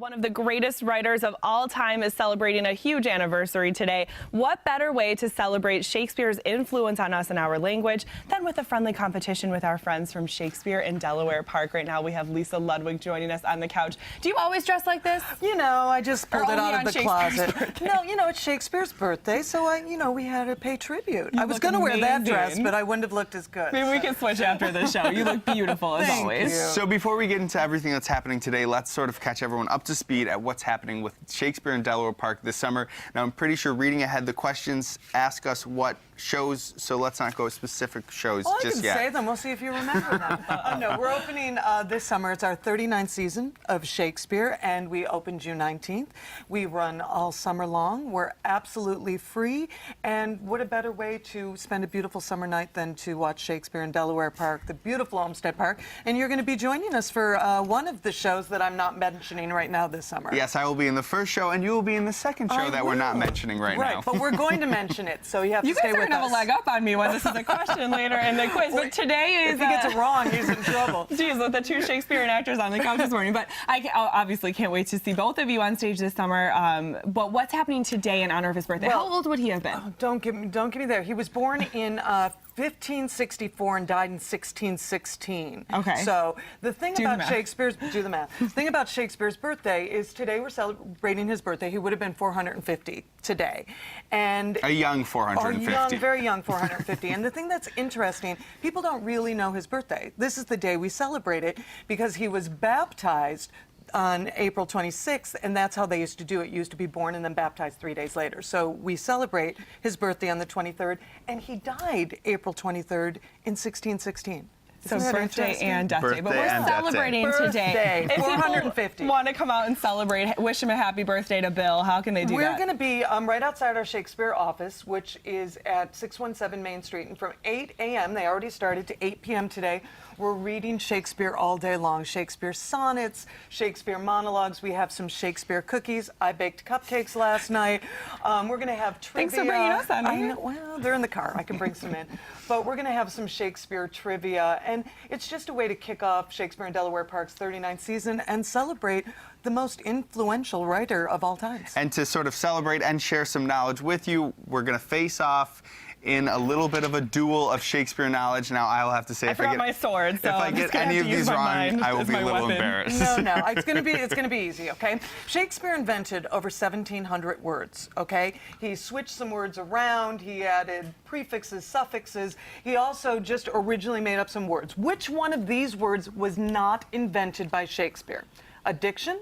One of the greatest writers of all time is celebrating a huge anniversary today. What better way to celebrate Shakespeare's influence on us and our language than with a friendly competition with our friends from Shakespeare in Delaware Park. Right now we have Lisa Ludwig joining us on the couch. Do you always dress like this? You know, I just pulled it out of the closet. Birthday? No, you know, it's Shakespeare's birthday, so we had to pay tribute. I was going to wear that dress, but I wouldn't have looked as good. Maybe we can switch after the show. You look beautiful as always. So before we get into everything that's happening today, let's sort of catch everyone up to speed at what's happening with Shakespeare in Delaware Park this summer. Now, I'm pretty sure reading ahead the questions ask us what shows, so let's not go specific shows just yet. I can say them. We'll see if you remember them. No, we're opening this summer. It's our 39th season of Shakespeare, and we open June 19th. We run all summer long. We're absolutely free, and what a better way to spend a beautiful summer night than to watch Shakespeare in Delaware Park, the beautiful Olmsted Park, and you're going to be joining us for one of the shows that I'm not mentioning right now this summer. Yes, I will be in the first show, and you will be in the second show that we're not mentioning right now. Right, but we're going to mention it, so you have to stay with us. You guys are going to have a leg up on me when this is a question later in the quiz, but today is... If he gets it wrong, he's in trouble. Geez, with the two Shakespearean actors on the couch this morning, but I obviously can't wait to see both of you on stage this summer. But what's happening today in honor of his birthday? Well, how old would he have been? Oh, don't get me there. He was born in 1564 and died in 1616. Okay. So the thing about Shakespeare's thing about Shakespeare's birthday is today we're celebrating his birthday. He would have been 450 today, and a young 450. Very young 450. And the thing that's interesting, people don't really know his birthday. This is the day we celebrate it because he was baptized on April 26th, and that's how they used to do it. Used to be born and then baptized 3 days later. So we celebrate his birthday on the 23rd, and he died April 23rd in 1616. So birthday and death day, but we're and celebrating today. If 450. Want to come out and celebrate, wish him a happy birthday to Bill, how can they do that? We're going to be right outside our Shakespeare office, which is at 617 Main Street, and from 8 a.m., they already started, to 8 p.m. today, we're reading Shakespeare all day long. Shakespeare sonnets, Shakespeare monologues. We have some Shakespeare cookies. I baked cupcakes last night. We're going to have trivia. Thanks for bringing us on. Well, they're in the car. I can bring some in. But we're going to have some Shakespeare trivia. And it's just a way to kick off Shakespeare in Delaware Park's 39th season and celebrate the most influential writer of all times. And to sort of celebrate and share some knowledge with you, we're going to face off in a little bit of a duel of Shakespeare knowledge. Now, I'll have to say, I forgot my sword, so if I get any of these wrong, I will be a little embarrassed. No, it's going to be easy, okay? Shakespeare invented over 1,700 words, okay? He switched some words around. He added prefixes, suffixes. He also just originally made up some words. Which one of these words was not invented by Shakespeare? Addiction,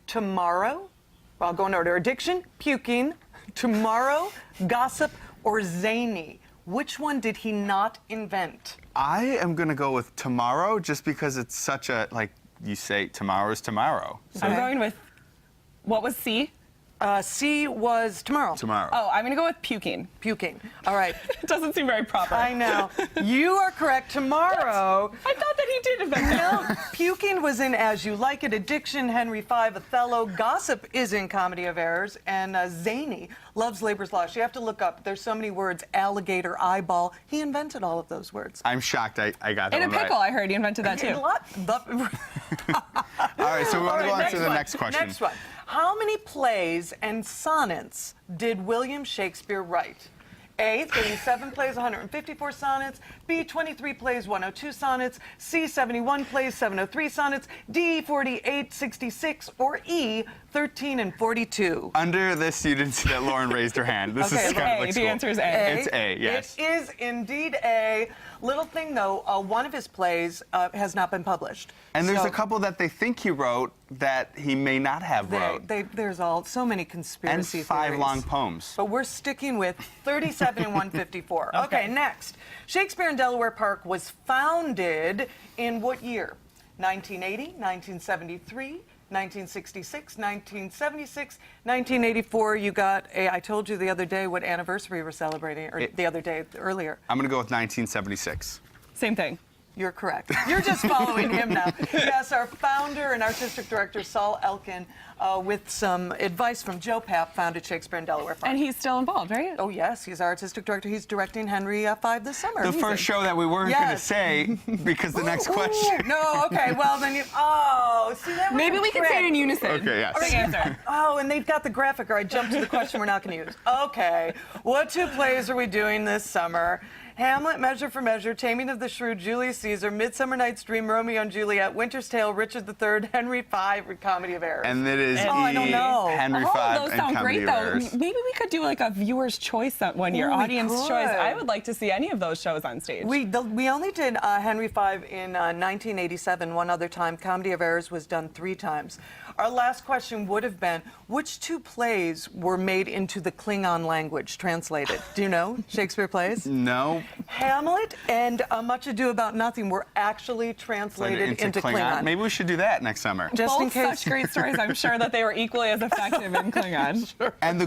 tomorrow, I'll go in order. Addiction, puking, tomorrow, gossip, or zany. Which one did he not invent? I am going to go with tomorrow, just because it's such a, like you say, tomorrow's tomorrow. So I'm going with, what was C? C was tomorrow. Tomorrow. Oh, I'm going to go with puking. Puking. All right. It doesn't seem very proper. I know. You are correct. Tomorrow. What? I thought that he did invent that. No, puking was in As You Like It, Addiction, Henry V, Othello. Gossip is in Comedy of Errors, and zany, Love's Labor's Lost. You have to look up. There's so many words. Alligator, eyeball. He invented all of those words. I'm shocked I got that In a one pickle, right. I heard he invented that too. All right, so we're going to go on to the next question. Next one. How many plays and sonnets did William Shakespeare write? A, 37 plays, 154 sonnets. B, 23 plays, 102 sonnets. C, 71 plays, 703 sonnets. D, 48, 66. Or E, 13 and 42. Under this, you didn't see that Lauren raised her hand. This is kind of like the answer is A. It's A, yes. It is indeed A. Little thing, though, one of his plays has not been published. And there's a couple that they think he wrote that he may not have wrote. There's so many conspiracy and 5 theories. long poems. But we're sticking with 37 and 154. Okay, next. Shakespeare in Delaware Park was founded in what year? 1980, 1973, 1966, 1976, 1984. You got I told you the other day what anniversary we're celebrating, or the other day, earlier. I'm going to go with 1976. Same thing. You're correct. You're just following him now. Yes, our founder and artistic director, Saul Elkin, with some advice from Joe Papp, founded Shakespeare in Delaware Park. And he's still involved, right? Oh, yes, he's our artistic director. He's directing Henry V this summer. The first show that we weren't going to Yes. say because the next question. No, okay, well, then you, see that was Maybe a we can trick. say it in unison. Okay, yes. Big answer. Oh, and they've got the graphic, or I jumped to the question we're not going to use. Okay, what 2 plays are we doing this summer? Hamlet, Measure for Measure, Taming of the Shrew, Julius Caesar, Midsummer Night's Dream, Romeo and Juliet, Winter's Tale, Richard III, Henry V, Comedy of Errors. And it is I don't know. Henry V All of those and sound Comedy great, of though. Errors. Maybe we could do like a viewer's choice one year, Ooh, we audience could. choice. I would like to see any of those shows on stage. We only did Henry V in 1987, one other time. Comedy of Errors was done 3 times. Our last question would have been, which 2 plays were made into the Klingon language, translated? Do you know Shakespeare plays? No. Hamlet and Much Ado About Nothing were actually translated into Klingon. Maybe we should do that next summer. Just in Both case. such great stories. I'm sure that they were equally as effective in Klingon. And the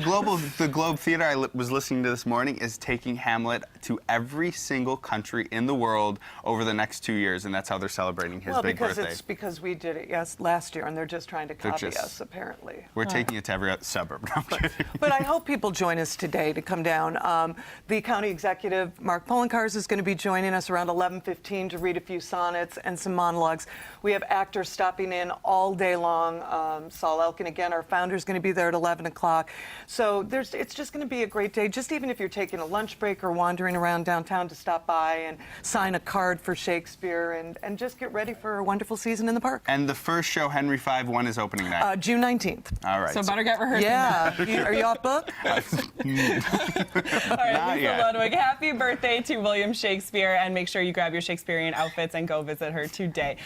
Globe Theater I was listening to this morning is taking Hamlet to every single country in the world over the next 2 years, and that's how they're celebrating his big birthday. It's because we did it last year, and they're just trying to copy just- us, apparently. We're taking it to every other suburb. No, I'm kidding. But I hope people join us today to come down. The county executive, Mark Poloncarz, is going to be joining us around 11:15 to read a few sonnets and some monologues. We have actors stopping in all day long. Saul Elkin, again, our founder, is going to be there at 11 o'clock. So it's just going to be a great day, just even if you're taking a lunch break or wandering around downtown to stop by and sign a card for Shakespeare and just get ready for a wonderful season in the park. And the first show, Henry V, when is opening night? June 19th. All right. So better get rehearsing. Yeah. Are you off book? All right, Not Lisa yet. Ludwig, happy birthday to William Shakespeare, and make sure you grab your Shakespearean outfits and go visit her today.